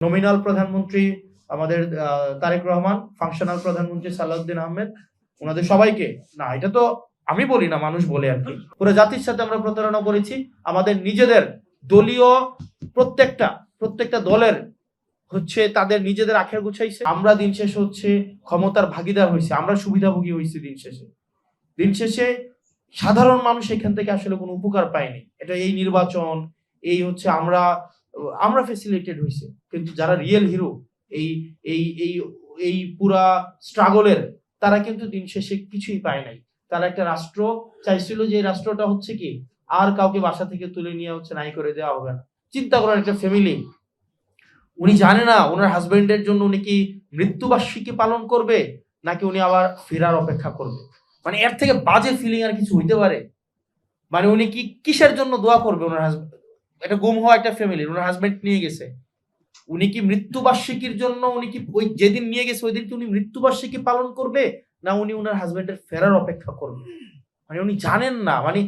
Nominal প্রধানমন্ত্রী আমাদের Tarique Rahman, functional প্রধানমন্ত্রী সালাউদ্দিন আহমেদ, ওনাদের সবাইকে, না এটা তো আমি বলি না, মানুষ বলে আর কি, পুরো জাতির সাথে আমরা প্রতারণা করেছি। আমাদের নিজেদের দলীয় প্রত্যেকটা দলের হচ্ছে তাদের নিজেদের আখের গুছাইছে। আমরা দিন শেষে হচ্ছে ক্ষমতার ভাগিদার হয়েছে, আমরা সুবিধাভোগী হয়েছি। দিন শেষে সাধারণ মানুষ এখান থেকে আসলে কোনো উপকার পায়নি। এটা এই নির্বাচন, এই হচ্ছে আমরা ফ্যাসিলিটেড হয়েছে, কিন্তু যারা রিয়েল হিরো এই এই এই এই পুরা স্ট্রাগলের, তারা কিন্তু দিন শেষে কিছুই পায় নাই। তারা একটা রাষ্ট্র চাইছিল, যে রাষ্ট্রটা হচ্ছে কি আর কাউকে বাসা থেকে তুলে নিয়ে হচ্ছে নাই করে দেওয়া হবে না। চিন্তা করেন, একটা ফ্যামিলি, উনি জানে না ওনার হাজবেন্ডের জন্য উনি কি মৃত্যুবার্ষিকী পালন করবে নাকি উনি আবার ফেরার অপেক্ষা করবে। মানে এর থেকে বাজে ফিলিং আর কিছু হইতে পারে? মানে উনি কি কিসের জন্য দোয়া করবে? ওনার হাজবেন্ড, এটা গুম হওয়া একটা ফ্যামিলি, ওনার হাজবেন্ড নিয়ে গেছে, উনি কি মৃত্যুবার্ষিকীর জন্য, উনি কি ওই যেদিন নিয়ে গেছে ওই দিন কি উনি মৃত্যুবার্ষিকী পালন করবে, না উনি ওনার হাজবেন্ডের ফেরার অপেক্ষা করবে? মানে উনি জানেন না, মানে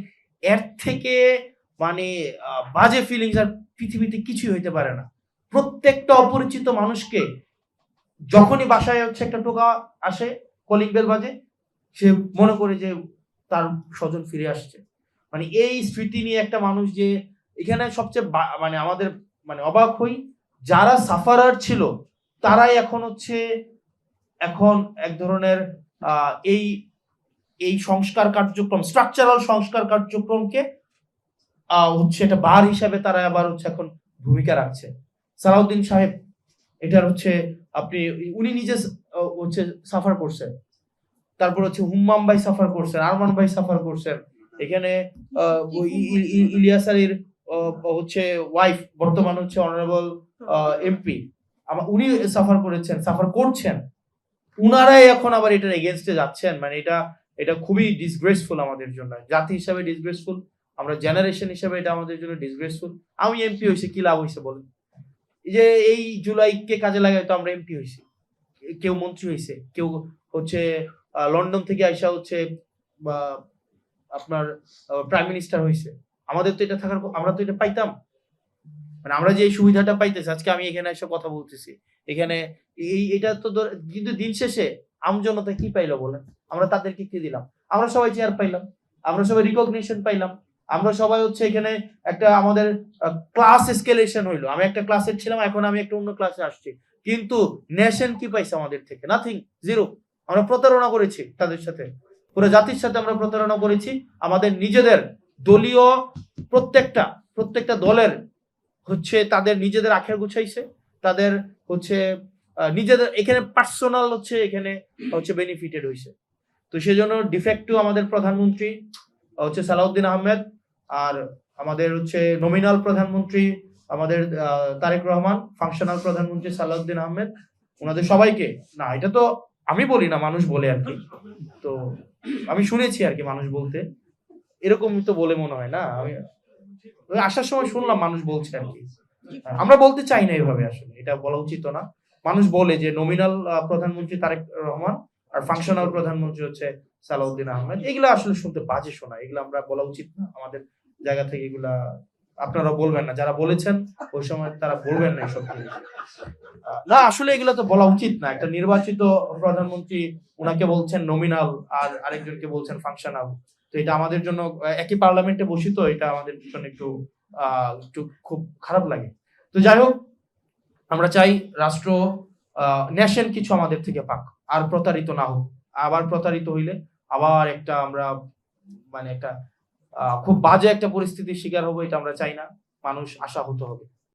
এর থেকে মানে বাজে ফিলিংস আর পৃথিবীতে কিছুই হইতে পারে না। প্রত্যেকটা অপরিচিত মানুষকে যখনই বাসায় হচ্ছে একটা টোকা আসে, কলিং বেল বাজে, সে মনে করে যে তার স্বজন ফিরে আসছে। মানে এই স্মৃতি নিয়ে একটা মানুষ, যে এখানে সবচেয়ে মানে আমাদের মানে অবাক হই, যারা সাফারার ছিল তারাই এখন এক ধরনের এই এই সংস্কার কার্যক্রম, স্ট্রাকচারাল সংস্কার কার্যক্রমকে হচ্ছে একটা বার হিসাবে তারা আবার হচ্ছে এখন ভূমিকা রাখছে। সালাউদ্দিন সাহেব এটার হচ্ছে উনি নিজে হচ্ছে সাফার করছেন, তারপর হচ্ছে হুম্মাম ভাই সাফার করছেন, আরমান ভাই সাফার করছেন, এখানে ইলিয়াস আলীর হচ্ছে ওয়াইফ, বর্তমান হচ্ছে অনারেবল এমপি, উনি সাফার করেছেন, সাফার করছেন। উনারাই এখন আবার এটার এগেনস্টে যাচ্ছেন। মানে এটা খুবই ডিসগ্রেসফুল আমাদের জন্য, জাতি হিসাবে ডিসগ্রেসফুল, আমরা জেনারেশন হিসাবে এটা আমাদের জন্য ডিসগ্রেসফুল। আমি এমপি হয়েছে, কি লাভ হয়েছে বলেন? যে এই জুলাইকে কাজে লাগাই তো আমরা এমপি হয়েছি, কেউ মন্ত্রী হয়েছে, কেউ হচ্ছে লন্ডন থেকে আইসা হচ্ছে আপনার প্রাইম মিনিস্টার হয়েছে। আমাদের তো এটা থাকার, আমরা তো এটা পাইতাম। মানে আমরা যে সুবিধাটা পাইতেছি, আজকে আমি এখানে এসে কথা বলতেছি, এখানে এটা তো, কিন্তু দিন শেষে আমজনতা কি পাইলো বলেন? আমরা তাদেরকে কি দিলাম? আমরা সবাই চেয়ার পাইলাম, আমরা সবাই রিকগনিশন পাইলাম, আমরা সবাই হচ্ছে এখানে একটা আমাদের ক্লাস এসকেলেশন হইলো। আমি একটা ক্লাসে ছিলাম, এখন আমি একটা অন্য ক্লাসে আসছি, কিন্তু নেশন কি পাইছে আমাদের থেকে? Nothing, zero. আমরা প্রতারণা করেছি তাদের সাথে, পুরো জাতির সাথে আমরা প্রতারণা করেছি। আমাদের নিজেদের দলীয় প্রত্যেকটা দলের হচ্ছে তাদের নিজেদের আখের গুছাইছে, তাদের হচ্ছে নিজেদের এখানে পার্সোনাল হচ্ছে বেনিফিটেড হয়েছে। তো সেজন্য ডিফেক্টিভ আমাদের প্রধানমন্ত্রী হচ্ছে সালাউদ্দিন আহমেদ, আর আমাদের হচ্ছে নমিনাল প্রধানমন্ত্রী আমাদের তারেক রহমান, ফাংশনাল প্রধানমন্ত্রী সালাউদ্দিন আহমেদ, ওনাদের সবাইকে, না এটা তো আমি বলি না, মানুষ বলে আর কি। তো আমি শুনেছি আর কি মানুষ বলতে, এরকমই তো বলে মনে হয় না। আমি আসার সময় শুনলাম মানুষ বলছে আর কি। আমরা বলতে চাই না এভাবে, আসলে এটা বলা উচিত না। মানুষ বলে যে নমিনাল প্রধানমন্ত্রী তারেক রহমান আর ফাংশনাল প্রধানমন্ত্রী হচ্ছে সালাউদ্দিন আহমেদ। এগুলা আসলে শুনতে বাজে শোনা, এগুলো আমরা বলা উচিত না আমাদের জায়গা থেকে। এগুলা আপনারা বলবেন না, যারা বলেছেন ওই সময় তারা বলবেন না এসব না, আসলে এগুলো তো বলা উচিত না। একটা নির্বাচিত প্রধানমন্ত্রী, ওনাকে বলছেন নমিনাল আর আরেকজনকে বলছেন ফাংশনাল। তো এটা আমাদের জন্য, একই পার্লামেন্টে বসি তো, এটা আমাদের জন্য একটু খুব খারাপ লাগে। তো যাই হোক, আমরা চাই রাষ্ট্র নেশন কিছু আমাদের থেকে পাক, আর প্রতারিত না হোক। আবার প্রতারিত হইলে আবার আমরা মানে একটা খুব বাজে একটা পরিস্থিতির শিকার হবো, এটা আমরা চাই না। মানুষ আশাহত হবে।